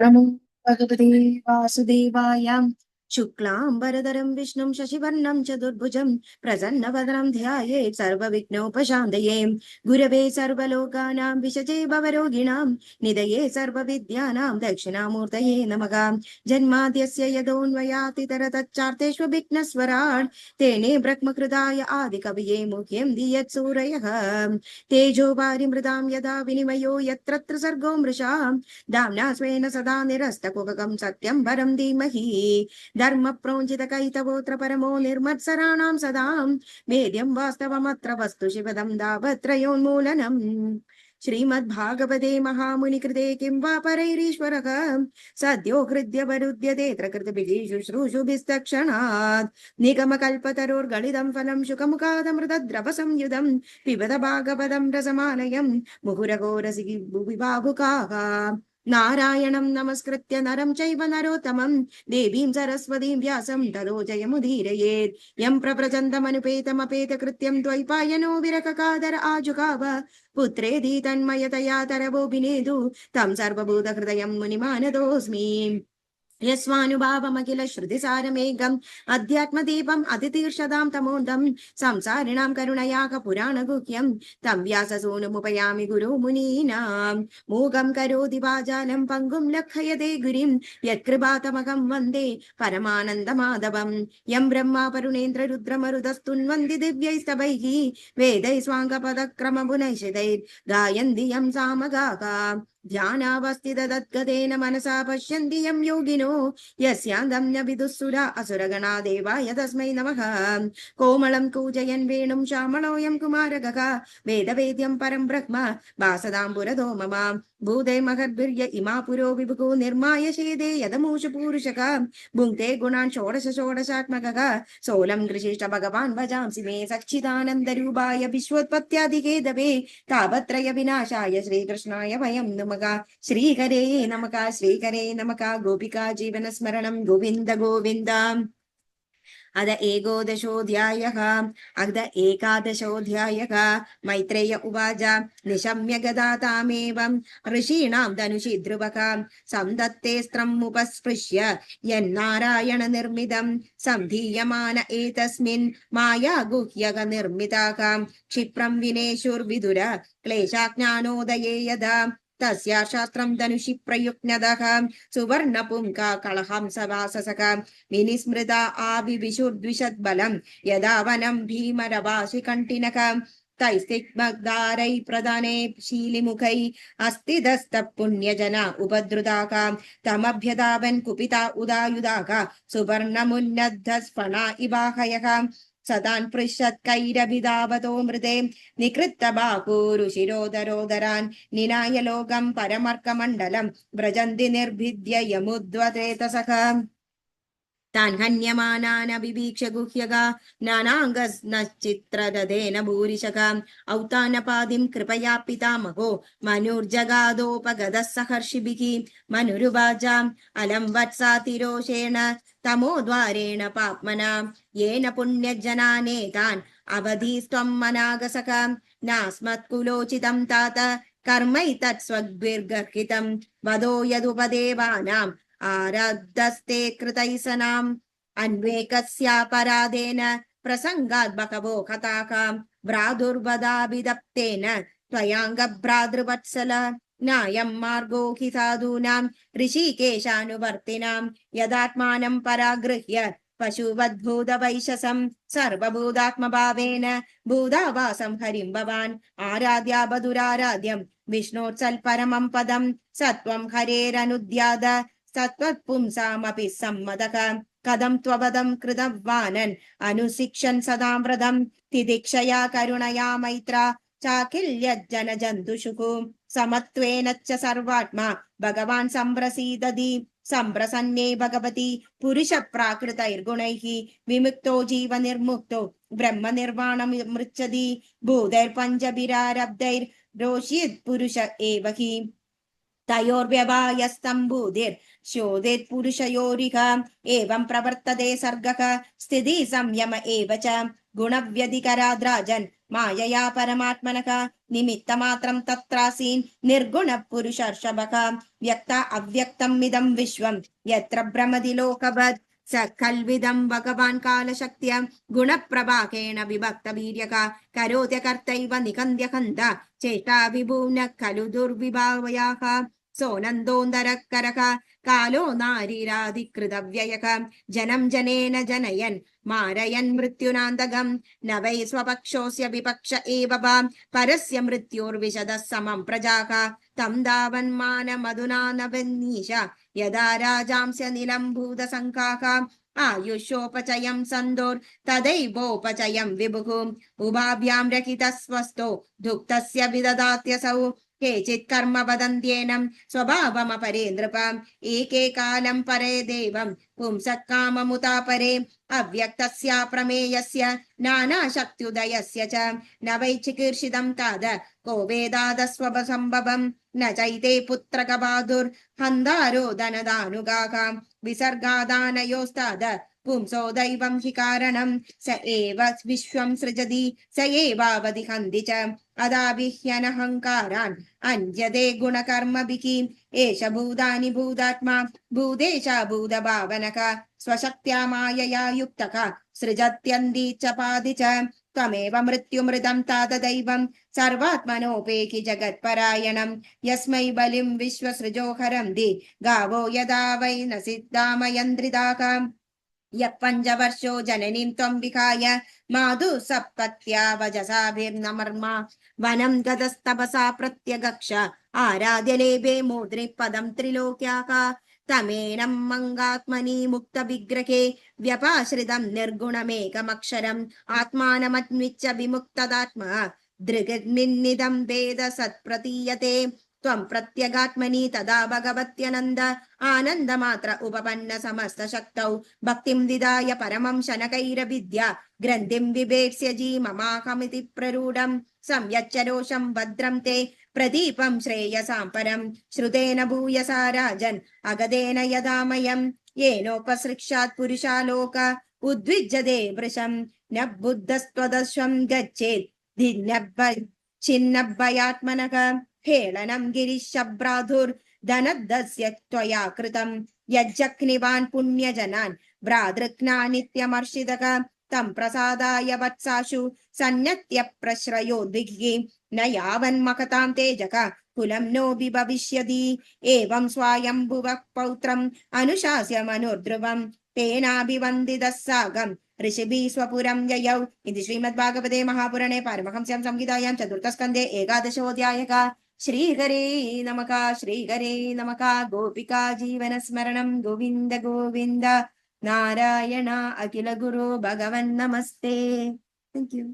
नमो भगवते वासुदेवाय। शुक्लांबरधरं विष्णुं शशिवर्णं चतुर्भुजं प्रसन्नवदनं ध्यायेत् सर्वविघ्नोपशान्तये। गुरवे सर्वलोकानां विषजे भवरोगिणां निधये सर्वविद्यानां दक्षिणामूर्तये नमः। जन्माद्यस्य यतोऽन्वयातितरतच्चार्तेष्वभिघ्नस्वराट् तेने ब्रह्मकृताय आदिकवये मुह्यं धियत्सूरयः। तेजो वारिमृदां यदा विनिमयो यत्र सर्गो मृषा दाम्ना स्वेन सदा निरस्तकुहकं सत्यं परं धीमहि। धर्म प्रोञ्जित कैतवोऽत्र परमो निर्मत्सराणां सदां वेद्यं वास्तवमत्र वस्तु शिवदं दावत्रयोन्मूलनम्। श्रीमद्भागवते महामुनिकृते किं वा परैरीश्वरः सद्यो हृद्यवरुध्यते कृतभिः शुश्रूषुभिस्तक्षणात्। निगमकल्पतरोर्गलितं फलं शुकमुखादमृतद्रवसंयुधं पिबत भागवतं रसमालयं मुहुरगो रसिकी भुवि भावुकाः। नारायणं नमस्कृत्य नरं चैव नरोत्तमं देवीं सरस्वतीं व्यासं ततो जयमुदीरयेत्। यं प्रव्रजन्तमनुपेतमपेतकृत्यं द्वैपायनो विरककादर आजुगाव पुत्रेति तन्मयतया तरवोऽभिनेदु तं सर्वभूतहृदयं मुनिमानतोऽस्मि। यस्वानुभावमखिल श्रुतिसारमेघम् अध्यात्मदीपम् अतितीर्षदां तमोदं संसारिणां करुणयाक पुराणगुह्यं तं व्याससूनुमुपयामि गुरो मुनीनां। मूकं करोति वाचालं पङ्गुं लक्ष्यते गिरिं यत्कृपातमकं वन्दे परमानन्दमाधवं। यं ब्रह्मा वरुणेन्द्र रुद्रमरुतस्तुन्वन्ति दिव्यैस्तवैः वेदैः स्वाङ्गपदक्रममुनैषितैर् गायन्ति यं सामगाः। ध्यानावस्थिततद्गतेन मनसा पश्यन्ति यं योगिनो यस्यान्तं न विदुःसुरा असुरगणा देवाय तस्मै नमः। कोमलं कूजयन् वेणुं श्यामलोऽयं कुमारकः वेदवेद्यं परं ब्रह्म वासदां पुरतो मम। भूते महद्भिर्य इमा पुरो विभुको निर्माय शेदे यदमूषु पूरुषः भुङ्क्ते गुणान् षोडश षोडशात्मकः सोऽलं कृषिष्ट भगवान् भजांसि मे सच्चिदानन्दरूपाय विश्वोत्पत्त्यादिहेतवे तापत्रय विनाशाय श्रीकृष्णाय वयं नमः। श्रीहरे नमः श्रीहरे नमः। गोपिका जीवन स्मरणं गोविन्द गोविन्द। अद एकोदशोऽध्यायः। अद एकादशोऽध्यायः। मैत्रेय उवाच निशम्य गदा तामेवं ऋषीणां धनुषि ध्रुवः संदत्तेऽस्त्रमुपस्पृश्य यन्नारायण निर्मितं सन्धीयमान एतस्मिन् माया गुह्यक निर्मिताः क्षिप्रं विनेशुर्विदुर क्लेशाज्ञानोदये यदा तस्या शास्त्रं धनुषि प्रयुज्ञतः सुवर्णपुङ्का कलहं सवाससः विनिस्मृता आविविशुर्द्विषद्बलं यदा वनं भीमरवाशिकण्ठिनः तैस्तिग्मग्धारै प्रदाने शीलिमुखै अस्तिदस्तः पुण्यजना उपद्रुताः तमभ्यधावन् कुपिता उदायुधाः सुवर्णमुन्नद्धस्फणा इवाहयः सदान् पृच्छत्कैरभिधावतो मृते निकृत्तबाहुरुशिरोदरोदरान् निनाय लोकं परमर्कमण्डलं व्रजन्ति निर्भिद्य यमुद्वतेतसः तान् हन्यमानानभिवीक्ष्य गुह्यगा नानाङ्गश्चित्ररथेन भूरिशः औतानपादिं कृपया पितामहो मनुर्जगादोपगतः सहर्षिभिः मनुरुवाचाम् अलं वत्सातिरोषेण तमोद्वारेण पाप्मना येन पुण्यजनानेतान् अवधीस्त्वं मनागसः नास्मत्कुलोचितं तात कर्मैतत्स्वग्भिर्गर्हितं वदो यदुपदेवानाम् आराद्धस्ते कृतैसनाम् अन्वेकस्यापराधेन प्रसङ्गात् बहवो हताः भ्रादुर्वदाभिदप्तेन त्वयाङ्गभ्रातृवत्सल नायं मार्गो हि साधूनां ऋषिकेशानुवर्तिनां यदात्मानं परागृह्य पशुवद्भूतवैशसं सर्वभूतात्मभावेन भूतावासं हरिं भवान् आराध्या बधुराराध्यं विष्णोत्सल्परमं पदं सत्वं हरेरनुद्याद सत्त्वत्पुंसामपि सम्मतः कथं त्ववदं कृतवानन् अनुशिक्षन् सदा व्रतं तिदिक्षया करुणया मैत्रा चाकिल्यज्जनजन्तुषुः समत्वेन च सर्वात्मा भगवान् सम्प्रसीदति सम्प्रसन्ने भगवती पुरुषप्राकृतैर्गुणैः विमुक्तो जीवनिर्मुक्तो ब्रह्मनिर्वाणमृच्छति भूतैर्पञ्चभिरारब्धैर्रोषयेत् पुरुष एव हि तयोर्व्यवायस्तम्बुधिर्शोधेत् पुरुषयोरिह एवं प्रवर्तते सर्गः स्थितिः संयम एव च गुणव्यधिकराद्राजन् मायया परमात्मनः निमित्तमात्रं तत्रासीन् निर्गुणः पुरुषर्षभः व्यक्त अव्यक्तम् इदं विश्वं यत्र भ्रमति लोकवत् स खल्विदं भगवान् कालशक्त्या गुणप्रभाकेण विभक्तवीर्यक करोत्य कर्तैव निकन्द्य हन्त चेष्टा विभूनः खलु दुर्विभावयाः सोऽनन्दोन्दरकरः कालो नारीराधिकृतव्ययः जनं जनेन जनयन् मारयन् मृत्युनान्दगम् न वै स्वपक्षोऽस्य विपक्ष एव परस्य मृत्योर्विशदः समं प्रजाः तं धावन्मानमधुना न वन्नीश यदा राजांस्य निलम्भूतसङ्काः आयुष्योपचयं सन्दोर्तदैवोपचयं विभुः उभाभ्यां रहितः स्वस्थो दुःखस्य विददात्यसौ केचित् कर्म वदन्त्येनं स्वभावमपरे नृपम् एके कालं परे देवं पुंसः काममुता परे अव्यक्तस्य प्रमेयस्य नानाशक्त्युदयस्य च न वै चिकीर्षितं ताद को वेदादस्वसम्भवं न चैते पुत्रकबाधुर्हन्दारो धनदानुगाः विसर्गादानयोस्ताद पुंसो दैवं हि कारणं स एव विश्वं सृजति स एवावधिहन्ति च अदाभिह्यनहङ्कारान् अन्यदे गुणकर्मभिः एष भूतानि भूतात्मा भूतेशा भूतभावनः स्वशक्त्या मायया युक्तः सृजत्यन्दी च पादि च त्वमेव मृत्युमृतं तातदैवं सर्वात्मनोपेखि जगत्परायणं यस्मै बलिं विश्वसृजोहरं दि गावो यदा वै न सिद्धामयन्द्रिदाः यः पञ्चवर्षो जननीं त्वं विहाय माधु सप्तत्या वजसाभिर्नमर्मा वनं गतस्तपसा प्रत्यगक्ष आराध्यलेभे मोद्रि पदं त्रिलोक्याः तमेनं मङ्गात्मनि मुक्तविग्रहे व्यपाश्रितं निर्गुणमेकमक्षरम् आत्मानमन्विच्य विमुक्तदात्मा दृग्निन्निदं वेद सत्प्रतीयते त्वं प्रत्यगात्मनि तदा भगवत्यनन्द आनन्दमात्र उपपन्न समस्तशक्तौ भक्तिं विदाय परमं शनकैरविद्या ग्रन्थिं बिभेत्स्य जीममाहमिति प्ररूढं संयच्चरोषं भद्रं ते प्रदीपं श्रेयसां परं श्रुतेन भूयसा राजन् अगदेन यदामयं येनोपसृक्षात् पुरुषालोक उद्विज्यते वृषं न बुद्धस्त्वदश्वं गच्छेत् छिन्नभयात्मनः हेळनं गिरिशभ्राधुर्धनदस्य त्वया कृतं यज्जग्निवान् पुण्यजनान् भ्रातृघ्ना नित्यमर्षितः तं प्रसादाय वत्साशु सन्नत्य प्रश्रयोद्विग्ः न यावन्महतां तेजः कुलं नोऽपि भविष्यति एवं स्वायम्भुवः पौत्रम् अनुशास्य मनुर्ध्रुवम् तेनाभिवन्दितः सागम् ऋषिभिः स्वपुरं ययौ इति श्रीमद्भागवते महापुराणे पारमहंस्यां संहितायां चतुर्थस्कन्धे एकादशोऽध्यायः श्रीहरे नमः श्रीहरे नमः गोपिका जीवनस्मरणं गोविन्द गोविन्द नारायण अखिल गुरु भगवन् नमस्ते। Thank you.